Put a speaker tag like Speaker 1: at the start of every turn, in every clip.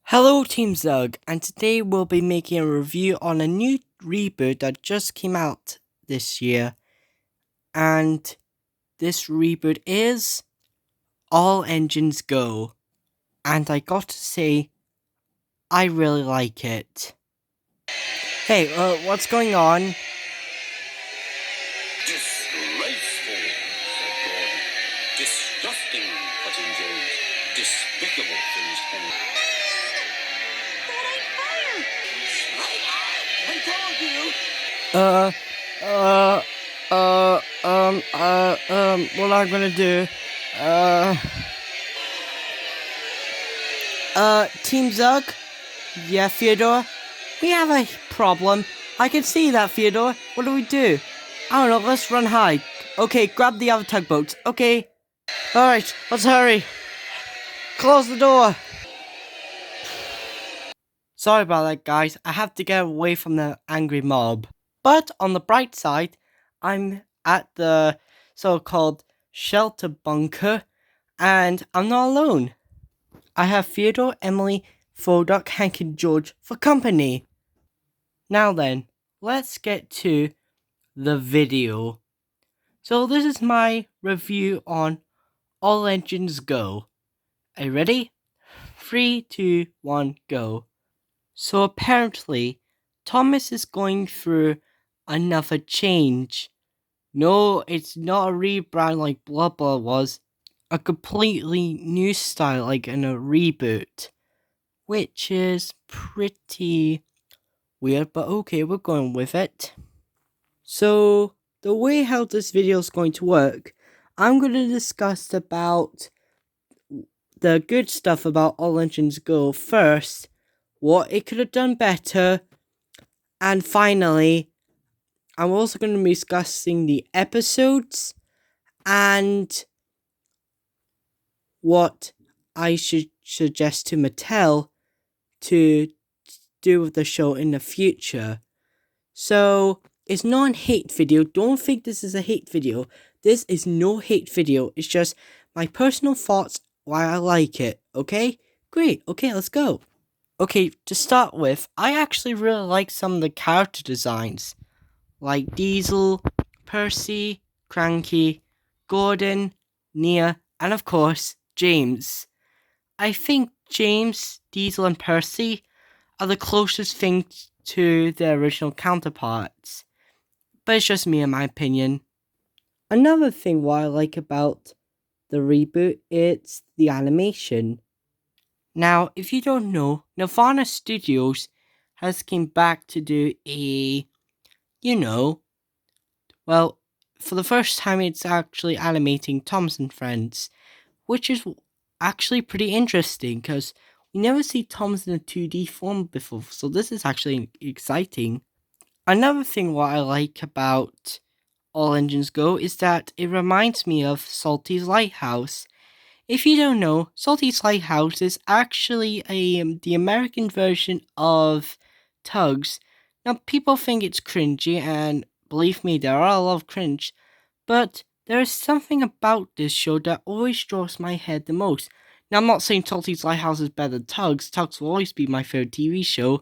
Speaker 1: Hello Team Zug, and today we'll be making a review on a new reboot that just came out this year. And this reboot is All Engines Go. And I got to say, I really like it. Hey, what's going on?
Speaker 2: Disgraceful, said Gordon. Disgusting, put in James. Despicable, finished Henry. I told you!
Speaker 1: What I'm gonna do? Team Zug? Yeah, Theodore? We have a problem. I can see that, Theodore. What do we do? I don't know, let's run hide. Okay, grab the other tugboats. Okay. Alright, let's hurry. Close the door. Sorry about that, guys. I have to get away from the angry mob. But on the bright side, I'm at the so-called shelter bunker, and I'm not alone. I have Theodore, Emily, Fodoc, Hank, and George for company. Now then, let's get to the video. So this is my review on All Engines Go. Are you ready? 3, 2, 1, go. So apparently, Thomas is going through another change. No, it's not a rebrand like blah blah was. A completely new style like in a reboot. Which is pretty weird, but okay, we're going with it. So, the way how this video is going to work, I'm going to discuss about the good stuff about All Engines Go first, what it could have done better, and finally, I'm also going to be discussing the episodes and what I should suggest to Mattel to do with the show in the future. So, it's not a hate video. Don't think this is a hate video. This is no hate video. It's just my personal thoughts why I like it. Okay? Great. Okay, let's go. Okay, to start with, I actually really like some of the character designs. Like Diesel, Percy, Cranky, Gordon, Nia, and of course, James. I think James, Diesel, and Percy are the closest things to their original counterparts. But it's just me in my opinion. Another thing what I like about the reboot, it's the animation. Now, if you don't know, Nirvana Studios has came back to do well, for the first time it's actually animating Thomas and Friends, which is actually pretty interesting because we never see Thomas in a 2D form before, so this is actually exciting. Another thing what I like about All Engines Go is that it reminds me of Salty's Lighthouse. If you don't know, Salty's Lighthouse is actually the American version of Tugs. Now, people think it's cringy, and believe me, there are a lot of cringe, but there is something about this show that always draws my head the most. Now, I'm not saying Salty's Lighthouse is better than Tugs. Tugs will always be my favorite TV show,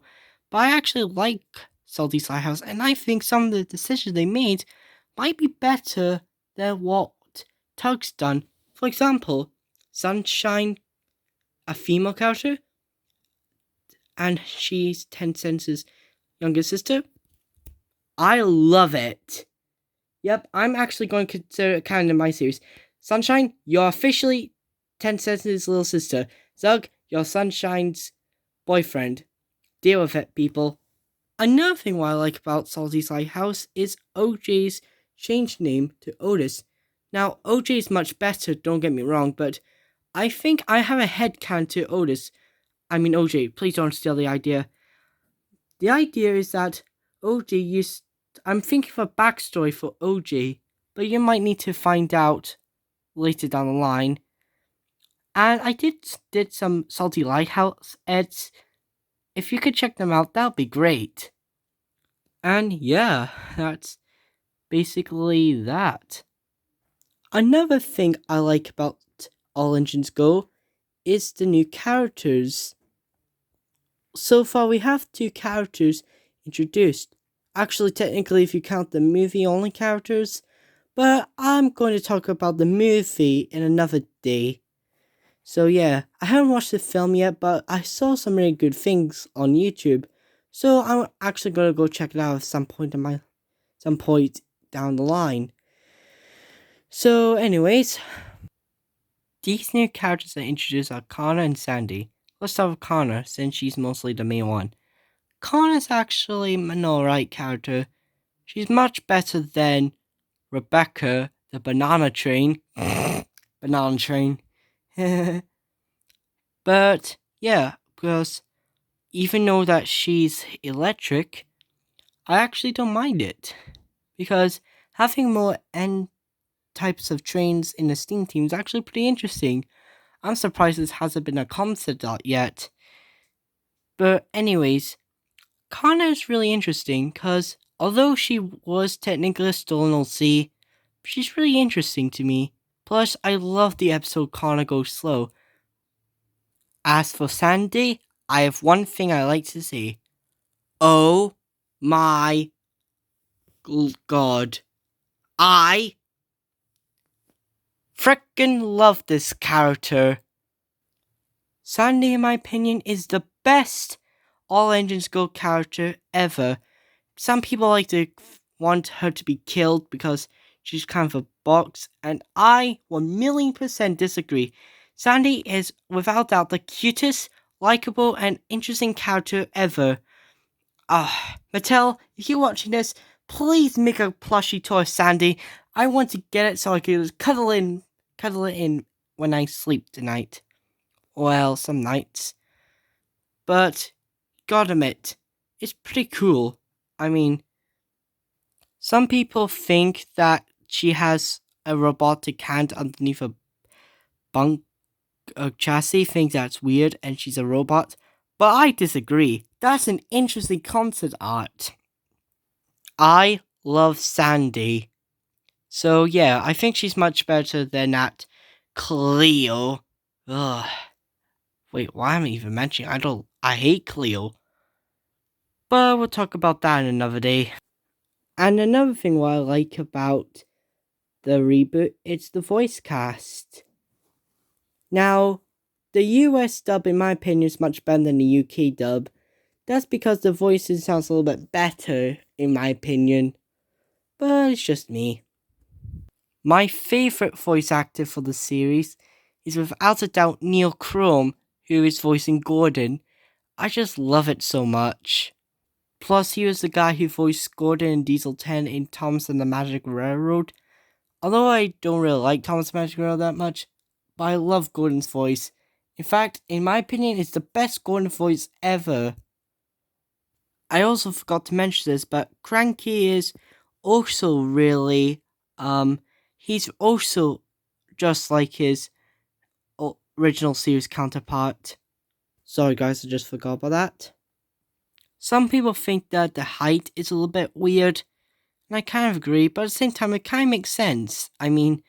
Speaker 1: but I actually like Salty's Lighthouse, and I think some of the decisions they made might be better than what Tugs done. For example, Sunshine, a female character, and she's 10 Cent's younger sister. I love it. Yep, I'm actually going to consider it canon in my series. Sunshine, you're officially 10 Cent's little sister. Zug, you're Sunshine's boyfriend. Deal with it, people. Another thing what I like about Salty's Lighthouse is OJ's changed name to Otis. Now, OJ is much better, don't get me wrong, but I think I have a headcanon to OJ, please don't steal the idea. The idea is that I'm thinking of a backstory for OJ, but you might need to find out later down the line. And I did some Salty Lighthouse ads. If you could check them out, that would be great. And yeah, that's basically that. Another thing I like about All Engines Go is the new characters. so far we have two characters introduced. Actually, technically, if you count the movie only characters, but I'm going to talk about the movie in another day. So yeah, I haven't watched the film yet, but I saw some really good things on YouTube. So I'm actually gonna go check it out at some point down the line. So, anyways, these new characters that introduced are Connor and Sandy. Let's start with Connor, since she's mostly the main one. Connor's actually an alright character. She's much better than Rebecca, the banana train. Banana train. But yeah, because even though that she's electric, I actually don't mind it. Because having more N types of trains in the Steam team is actually pretty interesting. I'm surprised this hasn't been a concept art yet. But anyways, Kana is really interesting because although she was technically a stolen LC, she's really interesting to me. Plus, I love the episode Kana goes slow. As for Sandy, I have one thing I like to say. Oh my god. I frickin' love this character. Sandy, in my opinion, is the best All Engines Go character ever. Some people like to want her to be killed because she's kind of a box, and I 1,000,000% disagree. Sandy is without doubt the cutest, likable, and interesting character ever. Mattel, if you're watching this, please make a plushie toy of Sandy. I want to get it so I can just cuddle it in when I sleep tonight. Well, some nights. But, gotta admit, it's pretty cool. I mean, some people think that she has a robotic hand underneath a chassis, think that's weird and she's a robot. But I disagree. That's an interesting concept art. I love Sandy. So yeah, I think she's much better than that Cleo. Ugh. Wait, why am I even mentioning? I hate Cleo. But we'll talk about that in another day. And another thing what I like about the reboot, it's the voice cast. Now, the US dub, in my opinion, is much better than the UK dub. That's because the voices sounds a little bit better, in my opinion. But it's just me. My favourite voice actor for the series is without a doubt Neil Chrome, who is voicing Gordon. I just love it so much. Plus, he was the guy who voiced Gordon in Diesel 10 in Thomas and the Magic Railroad. Although I don't really like Thomas and the Magic Railroad that much, but I love Gordon's voice. In fact, in my opinion, it's the best Gordon voice ever. I also forgot to mention this, but Cranky is also really, he's also just like his original series counterpart. Sorry guys, I just forgot about that. Some people think that the height is a little bit weird, and I kind of agree, but at the same time it kind of makes sense. I mean,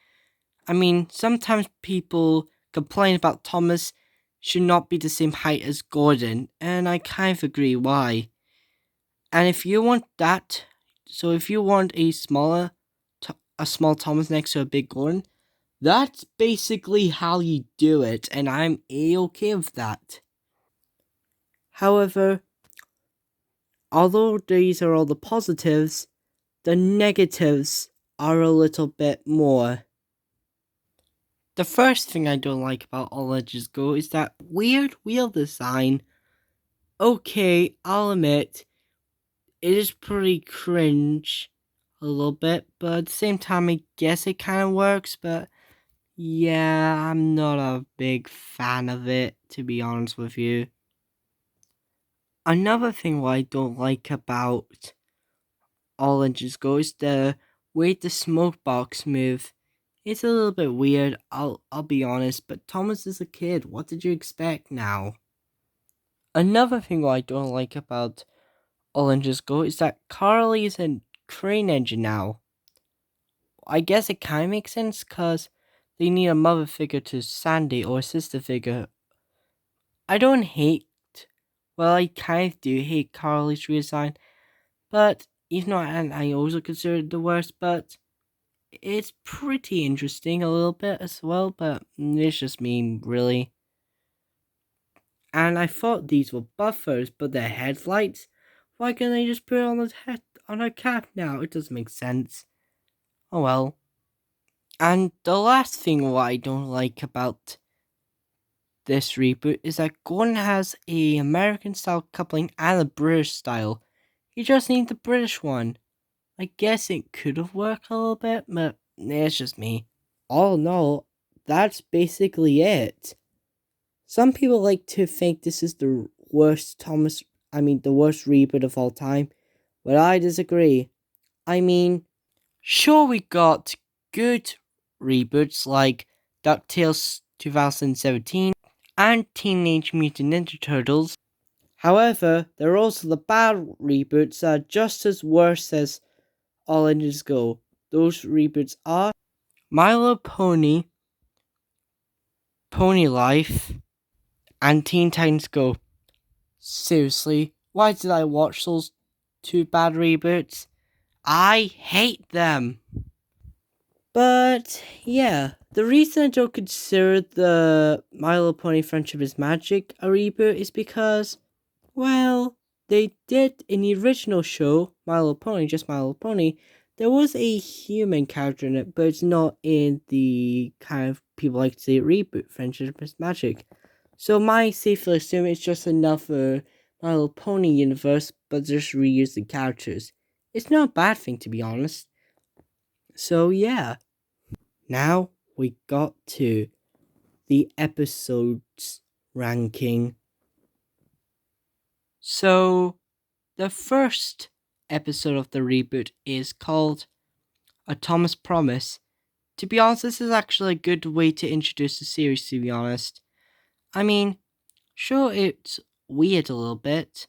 Speaker 1: sometimes people complain about Thomas should not be the same height as Gordon, and I kind of agree why. And if you want that, so if you want a small Thomas next to a big Gordon, that's basically how you do it, and I'm a-okay with that. However, although these are all the positives, the negatives are a little bit more. The first thing I don't like about All Legends Go is that weird wheel design. Okay, I'll admit, it is pretty cringe a little bit, but at the same time, I guess it kind of works, but yeah, I'm not a big fan of it, to be honest with you. Another thing what I don't like about All Engines Go is the way the smoke box move. It's a little bit weird, I'll be honest, but Thomas is a kid. What did you expect now? Another thing what I don't like about All Engines Go is that Carly is a crane engine now. I guess it kind of makes sense because they need a mother figure to Sandy or a sister figure. I don't hate Well, I kind of do hate Carly's redesign, but even though I also consider it the worst, but it's pretty interesting a little bit as well, but it's just me, really. And I thought these were buffers, but they're headlights. Why can't they just put it on her cap now? It doesn't make sense. Oh well. And the last thing what I don't like about this reboot is that Gordon has a American style coupling and a British style. You just need the British one. I guess it could have worked a little bit, but it's just me. All in all, that's basically it. Some people like to think this is the worst the worst reboot of all time, but I disagree. I mean, sure, we got good reboots like DuckTales 2017 and Teenage Mutant Ninja Turtles. However, there are also the bad reboots that are just as worse as All Engines Go. Those reboots are My Little Pony, Pony Life, and Teen Titans Go. Seriously, why did I watch those two bad reboots? I hate them. But yeah, the reason I don't consider the My Little Pony Friendship is Magic a reboot is because, well, they did in the original show, My Little Pony, just My Little Pony, there was a human character in it, but it's not in the kind of people like to say reboot, Friendship is Magic. So my safely assume it's just another My Little Pony universe, but just reuse the characters. It's not a bad thing, to be honest. So yeah, now we got to the episodes ranking. So the first episode of the reboot is called A Thomas Promise. To be honest, this is actually a good way to introduce the series, to be honest. I mean, sure, it's weird a little bit,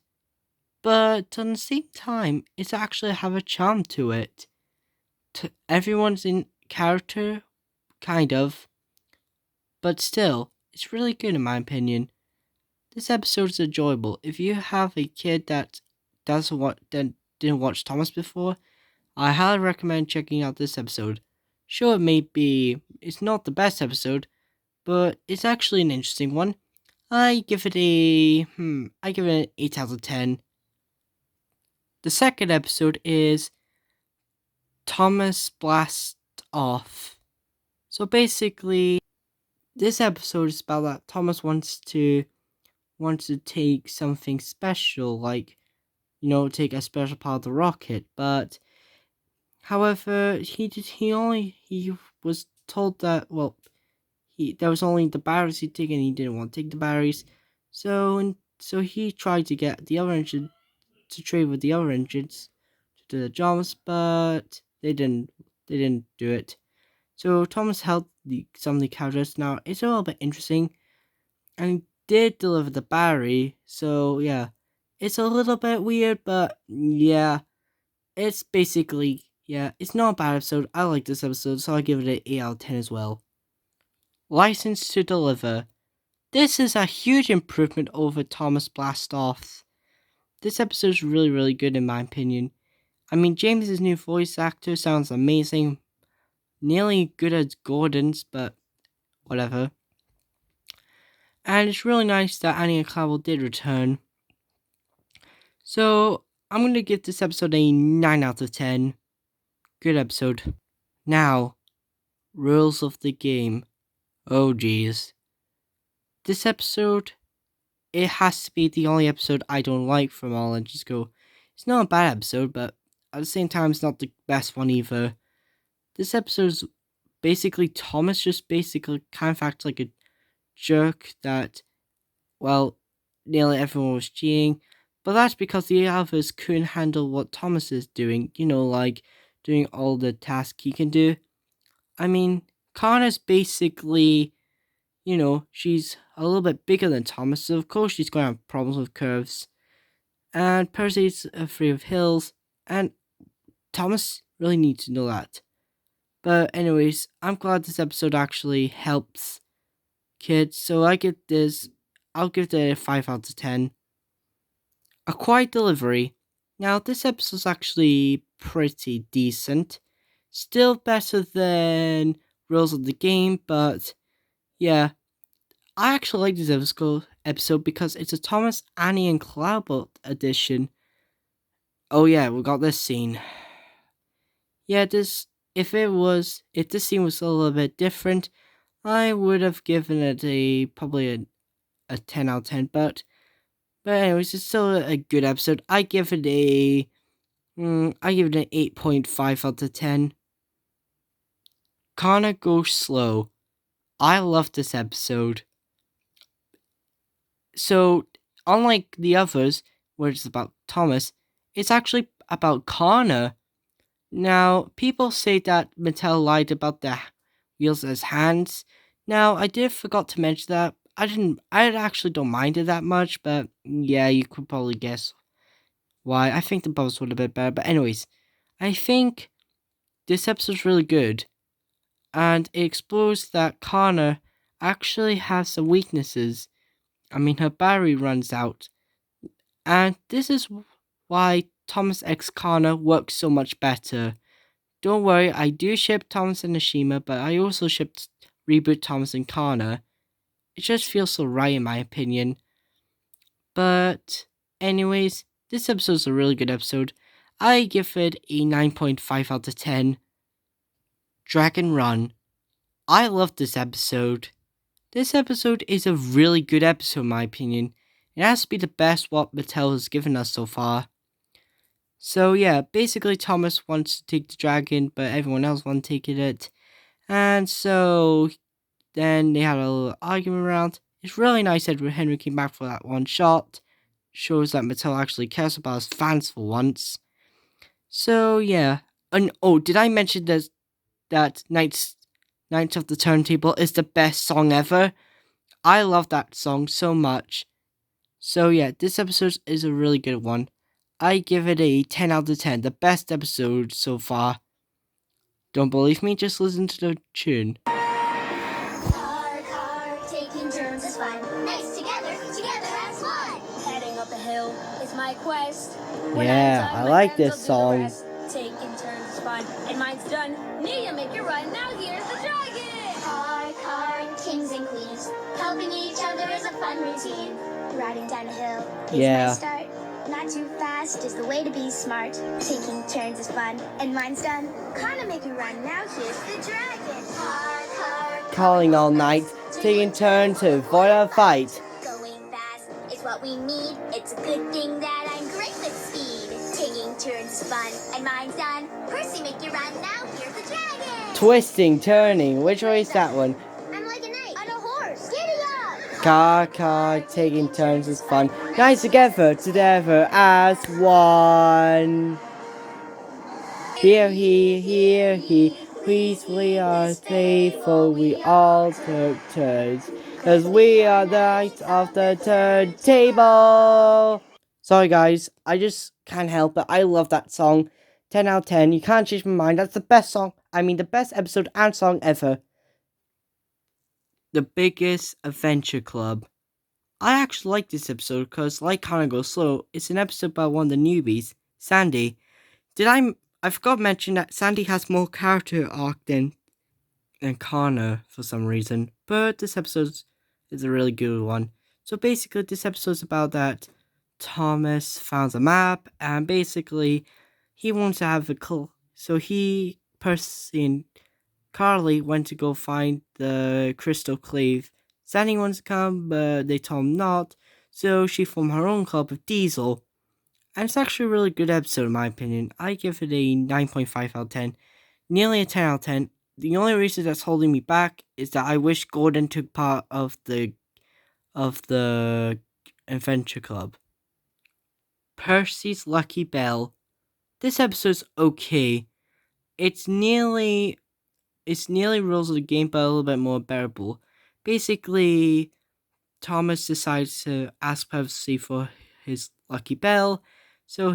Speaker 1: but at the same time, it's actually have a charm to it. Everyone's in character, kind of, but still, it's really good in my opinion. This episode is enjoyable. If you have a kid that didn't watch Thomas before, I highly recommend checking out this episode. Sure, it's not the best episode, but it's actually an interesting one. I give it an 8 out of 10. The second episode is Thomas Blast Off. So basically, this episode is about that Thomas wants to take something special, like, take a special part of the rocket. But however, he was told that, well, there was only the batteries he'd take, and he didn't want to take the batteries. So he tried to get the other engine to trade with the other engines to do the jobs, but they didn't do it. So Thomas held some of the characters. Now it's a little bit interesting, and he did deliver the battery. So yeah, it's a little bit weird, but yeah, it's basically, yeah, it's not a bad episode. I like this episode, so I give it an 8 out of 10 as well. License to Deliver. This is a huge improvement over Thomas Blastoff. This episode is really, really good in my opinion. I mean, James's new voice actor sounds amazing. Nearly good as Gordon's, but whatever. And it's really nice that Annie and Clavel did return. So, I'm going to give this episode a 9 out of 10. Good episode. Now, rules of the game. Oh geez. This episode, it has to be the only episode I don't like from All Engines Go. It's not a bad episode, but at the same time, it's not the best one either. This episode's basically Thomas just basically kind of acts like a jerk that, well, nearly everyone was cheating, but that's because the others couldn't handle what Thomas is doing, like doing all the tasks he can do. I mean, Connor's basically, she's a little bit bigger than Thomas, so of course she's going to have problems with curves. And Percy's afraid of hills, and Thomas really needs to know that. But anyways, I'm glad this episode actually helps kids, so I'll give it a 5 out of 10. A Quiet Delivery. Now, this episode's actually pretty decent. Still better than Rules of the Game, but yeah, I actually like this episode because it's a Thomas, Annie, and Cloudbolt edition. Oh yeah, we got this scene. Yeah, if this scene was a little bit different, I would have given it probably a 10 out of 10, but anyways, it's still a good episode. I give it an 8.5 out of 10. Connor Goes Slow. I love this episode. So, unlike the others, where it's about Thomas, it's actually about Connor. Now, people say that Mattel lied about the wheels as hands. Now, I did forgot to mention that. I actually don't mind it that much, but yeah, you could probably guess why. I think the bubbles would have been better. But anyways, I think this episode's really good. And it explores that Connor actually has some weaknesses. I mean, her battery runs out. And this is why Thomas X Connor works so much better. Don't worry, I do ship Thomas and Nishima, but I also shipped Reboot Thomas and Connor. It just feels so right in my opinion. But anyways, this episode's a really good episode. I give it a 9.5 out of 10. Dragon Run. I love this episode. This episode is a really good episode in my opinion. It has to be the best what Mattel has given us so far. So yeah, basically Thomas wants to take the dragon, but everyone else wants to take it. And so then they had a little argument around. It's really nice that Henry came back for that one shot. Shows that Mattel actually cares about his fans for once. So yeah. And oh, did I mention that Knights of the Turntable is the best song ever? I love that song so much. So yeah, this episode is a really good one. I give it a 10 out of 10, the best episode so far. Don't believe me? Just listen to the tune.
Speaker 2: Taking turns is fun. Nice together as one. Heading up a hill is my quest. When
Speaker 1: Yeah,
Speaker 2: I'm done,
Speaker 1: I
Speaker 2: my
Speaker 1: like
Speaker 2: friends
Speaker 1: this
Speaker 2: will do the
Speaker 1: song.
Speaker 2: rest. Taking turns is fun, and mine's done. Need to make it run. Now here's the dragon. Car, kings and queens. Helping each other is a fun routine. Riding down a hill is
Speaker 1: Yeah.
Speaker 2: my start. Not too fast is the way to be smart. Taking turns is fun, and mine's done. Kinda make it run. Now here's the dragon. Car,
Speaker 1: Calling all night, taking turns to avoid a fight.
Speaker 2: going fast is what we need. It's a good thing that I'm great with speed. Taking turns is fun, and mine's done. Percy, make you run. Now here's the dragon.
Speaker 1: Twisting, turning, which way is that one?
Speaker 2: I'm like a knight on a horse. Giddy up!
Speaker 1: Car, taking turns is fun. Nice together as one. Here he, peacefully are faithful, we all took turns, as we are the knights of the turntable. Sorry guys, I just can't help it, I love that song. 10 out of 10, you can't change my mind, that's the best song, the best episode and song ever. The Biggest Adventure Club. I actually like this episode because, like Connor Goes Slow, it's an episode about one of the newbies, Sandy. I forgot to mention that Sandy has more character arc than Connor for some reason, but this episode is a really good one. So basically, this episode is about that Thomas found a map, and basically, he wants to have a clue. So Percy and Carly went to go find the crystal clave. Sandy wants to come, but they told him not, so she formed her own club with Diesel. And it's actually a really good episode in my opinion. I give it a 9.5 out of 10. Nearly a 10 out of 10. The only reason that's holding me back is that I wish Gordon took part of the Adventure Club. Percy's Lucky Bell. This episode's okay. It's nearly rules of the game, but a little bit more bearable. Basically, Thomas decides to ask Percy for his lucky bell, so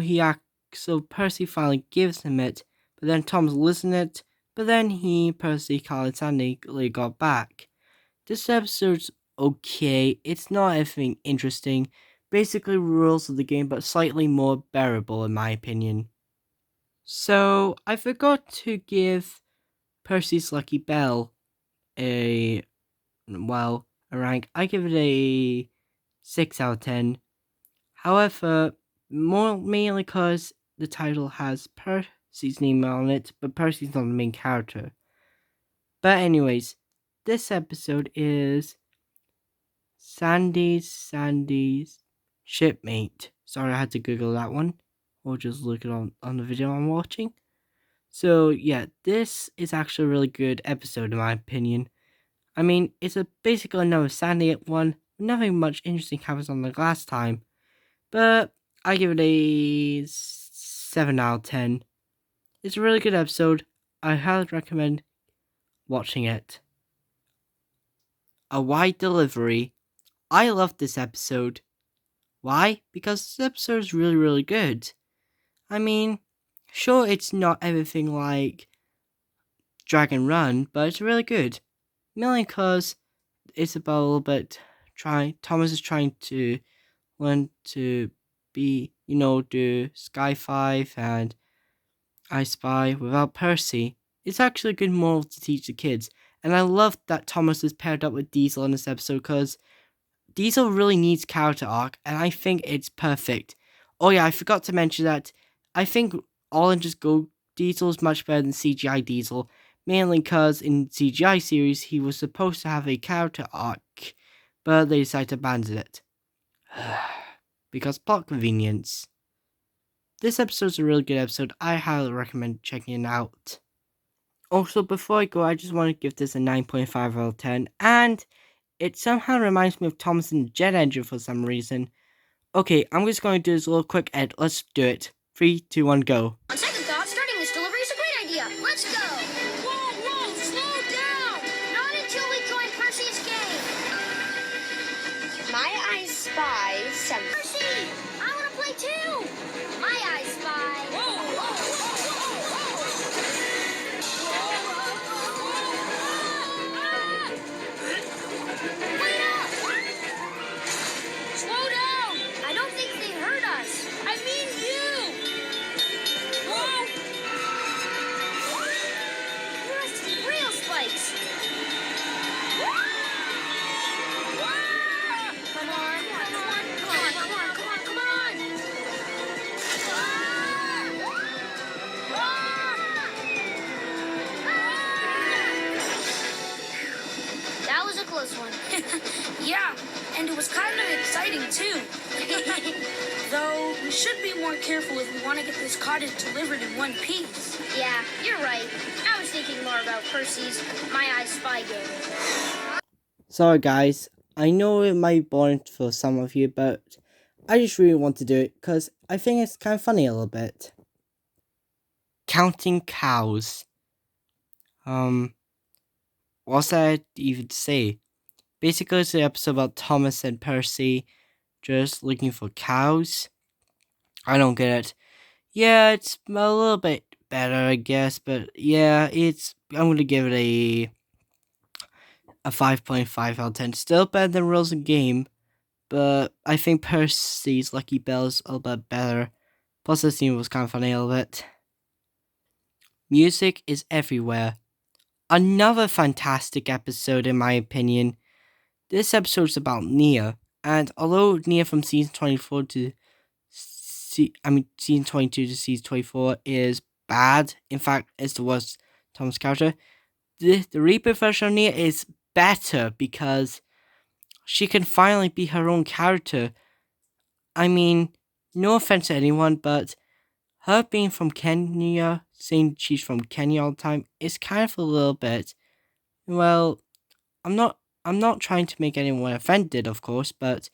Speaker 1: Percy finally gives him it, but then Thomas listens it, but then Percy, Carl, and Sandy got back. This episode's okay, it's not anything interesting, basically rules of the game, but slightly more bearable in my opinion. So I forgot to give Percy's Lucky Bell a a rank. I give it a 6 out of 10. However, more mainly because the title has Percy's name on it, but Percy's not the main character. But anyways, this episode is Sandy's shipmate. Sorry, I had to Google that one, or just look it on the video I'm watching. So yeah, this is actually a really good episode in my opinion. I mean, it's basically another Sandy one. Nothing much interesting happens on the last time, but I give it a 7 out of 10. It's a really good episode. I highly recommend watching it. A wide delivery. I love this episode. Why? Because this episode is really, really good. I mean, sure, it's not everything like Dragon Run, but it's really good. Mainly because it's about a little bit Thomas is trying to learn to be, do Sky 5 and I Spy without Percy. It's actually a good moral to teach the kids. And I love that Thomas is paired up with Diesel in this episode because Diesel really needs character arc, and I think it's perfect. Oh yeah, I forgot to mention that I think All Engines Go Diesel is much better than CGI Diesel, mainly because in CGI series he was supposed to have a character arc, but they decided to abandon it. Because plot convenience. This episode's a really good episode. I highly recommend checking it out. Also, before I go, I just want to give this a 9.5 out of 10, and it somehow reminds me of Thomas and the Jet Engine for some reason. Okay, I'm just going to do this little quick edit. Let's do it. 3, 2, 1, go.
Speaker 2: On second thought, starting this delivery is a great idea. Let's go. Whoa, slow down. Not until we join Percy's game. My I Spy some. Percy, I want to play too. My I Spy. Wait up. Slow down. I don't think they heard us. I mean you. Whoa. Rusty rail spikes. Come on. That was a close one.
Speaker 3: Yeah, and it was kind of exciting too. Though we should be more careful if we want to get this cottage delivered in one piece.
Speaker 2: Yeah, you're right. I was thinking more about Percy's My I Spy game.
Speaker 1: Sorry guys, I know it might be boring for some of you, but I just really want to do it because I think it's kind of funny a little bit. Counting cows. What's that even to say? Basically, it's an episode about Thomas and Percy just looking for cows. I don't get it. Yeah, it's a little bit better, I guess, but yeah, I'm gonna give it a 5.5 out of 10. Still better than Rules of Game, but I think Percy's Lucky Bell's a little bit better. Plus, the scene was kind of funny a little bit. Music is everywhere. Another fantastic episode, in my opinion. This episode is about Nia, and although Nia from season 24 to season 22 to season 24 is bad, in fact, it's the worst Thomas character, the Reboot version of Nia is better because she can finally be her own character. I mean, no offense to anyone, but her being from Kenya, saying she's from Kenya all the time, is kind of a little bit, well, I'm not trying to make anyone offended, of course, but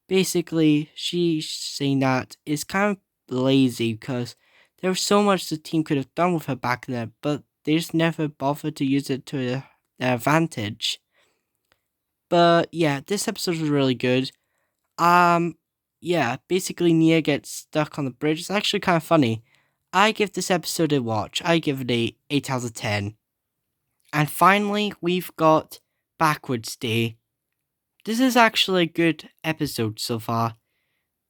Speaker 1: basically, she's saying that is kind of lazy because there was so much the team could have done with her back then, but they just never bothered to use it to their advantage. But yeah, this episode was really good. Yeah, basically Nia gets stuck on the bridge. It's actually kind of funny. I give this episode a watch. I give it a 8 out of 10. And finally, we've got Backwards Day. This is actually a good episode so far.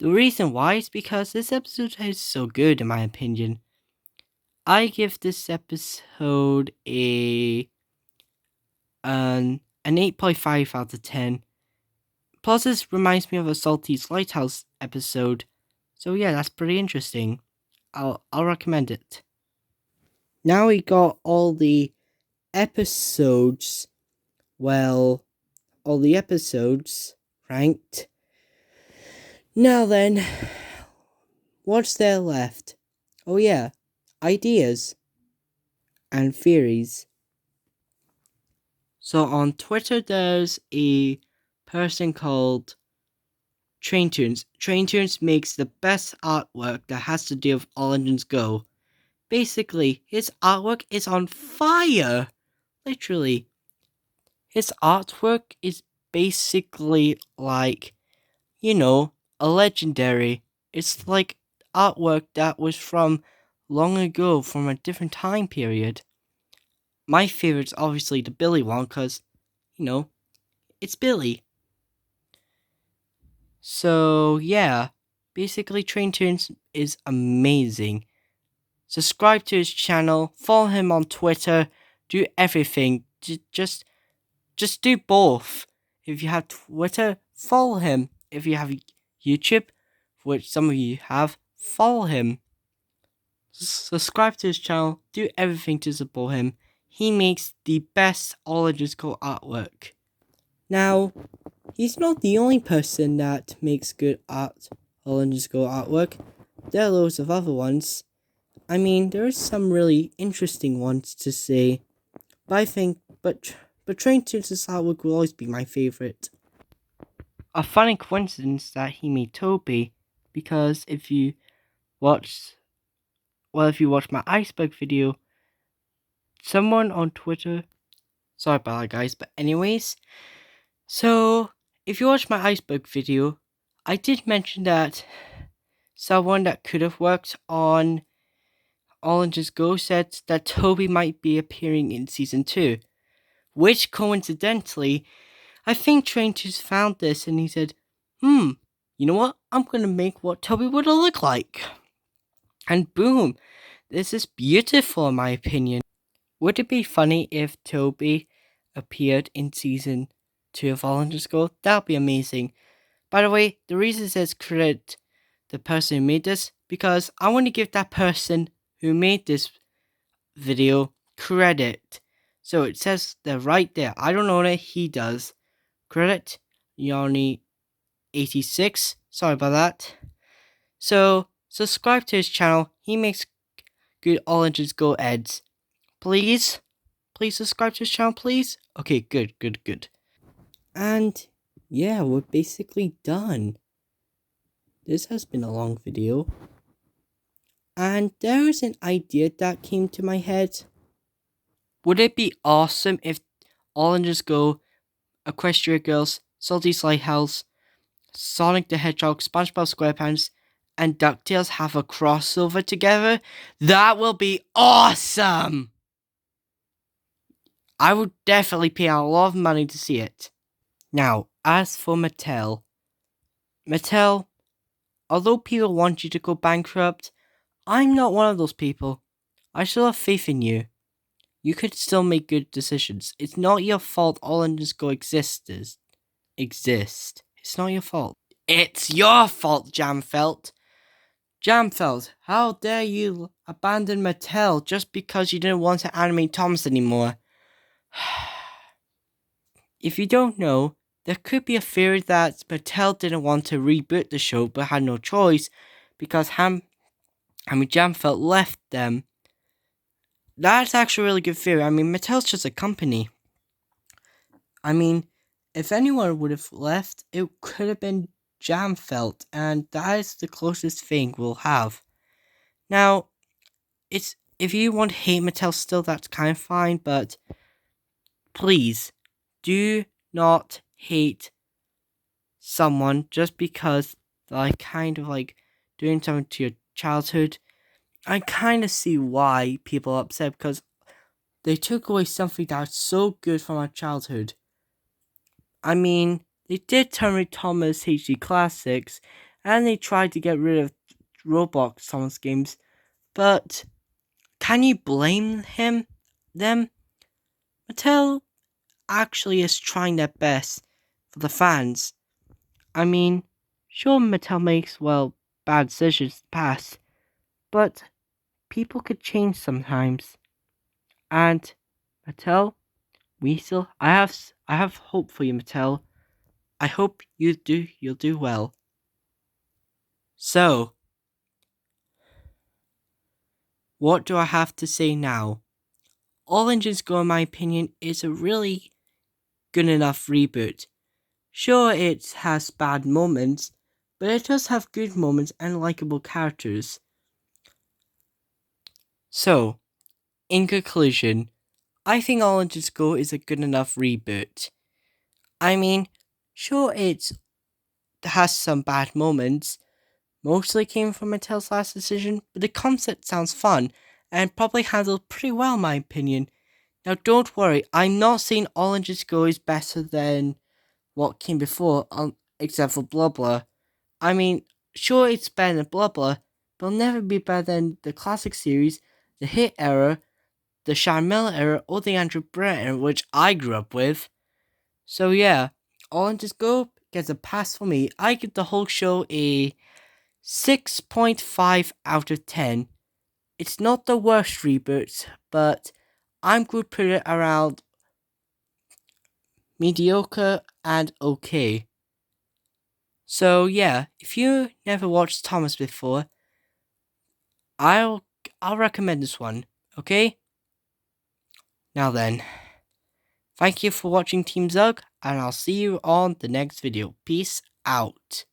Speaker 1: The reason why is because this episode is so good, in my opinion. I give this episode an 8.5 out of 10. Plus, this reminds me of a Salty's Lighthouse episode. So yeah, that's pretty interesting. I'll recommend it. Now we got all the episodes. Well, all the episodes ranked. Now then, what's there left? Oh yeah, ideas and theories. So on Twitter, there's a person called Train Tunes. Train Tunes makes the best artwork that has to do with All Engines Go. Basically, his artwork is on fire. Literally. His artwork is basically like, a legendary. It's like artwork that was from long ago, from a different time period. My favorite's obviously the Billy one, because, it's Billy. So, yeah, basically Train Tunes is amazing. Subscribe to his channel, follow him on Twitter, do everything. Just do both. If you have Twitter, follow him. If you have YouTube, which some of you have, follow him. Subscribe to his channel, do everything to support him. He makes the best ological artwork. Now, he's not the only person that makes good ological artwork. There are loads of other ones. I mean, there are some really interesting ones to say, but I think, but Train Tunes' artwork will always be my favorite. A funny coincidence that he made Toby, because if you watch my iceberg video, someone on Twitter, sorry about that guys, but anyways, so if you watch my iceberg video, I did mention that someone that could have worked on All Engines Go said that Toby might be appearing in season 2, which coincidentally, I think Train Tunes found this and he said, you know what? I'm gonna make what Toby would look like. And boom, this is beautiful in my opinion. Would it be funny if Toby appeared in season 2 of All Engines Go? That would be amazing. By the way, the reason it says credit the person who made this, because I want to give that person who made this video credit. So it says they're right there. I don't know that he does. Credit Yanni 86. Sorry about that. So subscribe to his channel. He makes good All Engines Go ads. Please subscribe to his channel, please. Okay, good. And yeah, we're basically done. This has been a long video. And there is an idea that came to my head. Would it be awesome if All Engines Go, Equestria Girls, Salty's Lighthouse, Sonic the Hedgehog, SpongeBob SquarePants, and DuckTales have a crossover together? That will be awesome! I would definitely pay a lot of money to see it. Now, as for Mattel, although people want you to go bankrupt, I'm not one of those people. I still have faith in you. You could still make good decisions. It's not your fault All Engines Go exist. It's not your fault. It's your fault, Jamfelt. Jamfelt, how dare you abandon Mattel just because you didn't want to animate Thomas anymore? If you don't know, there could be a theory that Mattel didn't want to reboot the show but had no choice because Jamfelt left them. That's actually a really good theory. I mean, Mattel's just a company. I mean, if anyone would have left, it could have been Jamfelt, and that is the closest thing we'll have. Now, if you want to hate Mattel still, that's kind of fine, but please, do not hate someone just because they're kind of like doing something to your childhood. I kind of see why people are upset, because they took away something that's so good from our childhood. I mean, they did terminate Thomas HD Classics, and they tried to get rid of Roblox Thomas games, but can you blame them? Mattel actually is trying their best for the fans. I mean, sure, Mattel makes, well, bad decisions in the past, but people could change sometimes. And Mattel, I have hope for you, Mattel. I hope you'll do well. So, what do I have to say now? All Engines Go, in my opinion, is a really good enough reboot. Sure, it has bad moments, but it does have good moments and likable characters. So, in conclusion, I think All Engines Go is a good enough reboot. I mean, sure, it has some bad moments, mostly came from Mattel's last decision, but the concept sounds fun and probably handled pretty well, in my opinion. Now, don't worry, I'm not saying All Engines Go is better than what came before, except for Blah Blah. I mean, sure, it's better than Blah Blah, but it'll never be better than the classic series, the hit era, the Sean Miller era, or the Andrew Brett era, which I grew up with. So yeah, All Engines Go gets a pass for me. I give the whole show a 6.5 out of 10. It's not the worst reboot, but I'm good put it around mediocre and okay. So yeah, if you never watched Thomas before, I'll I'll recommend this one, okay? Now then, thank you for watching Team Zug, and I'll see you on the next video. Peace out.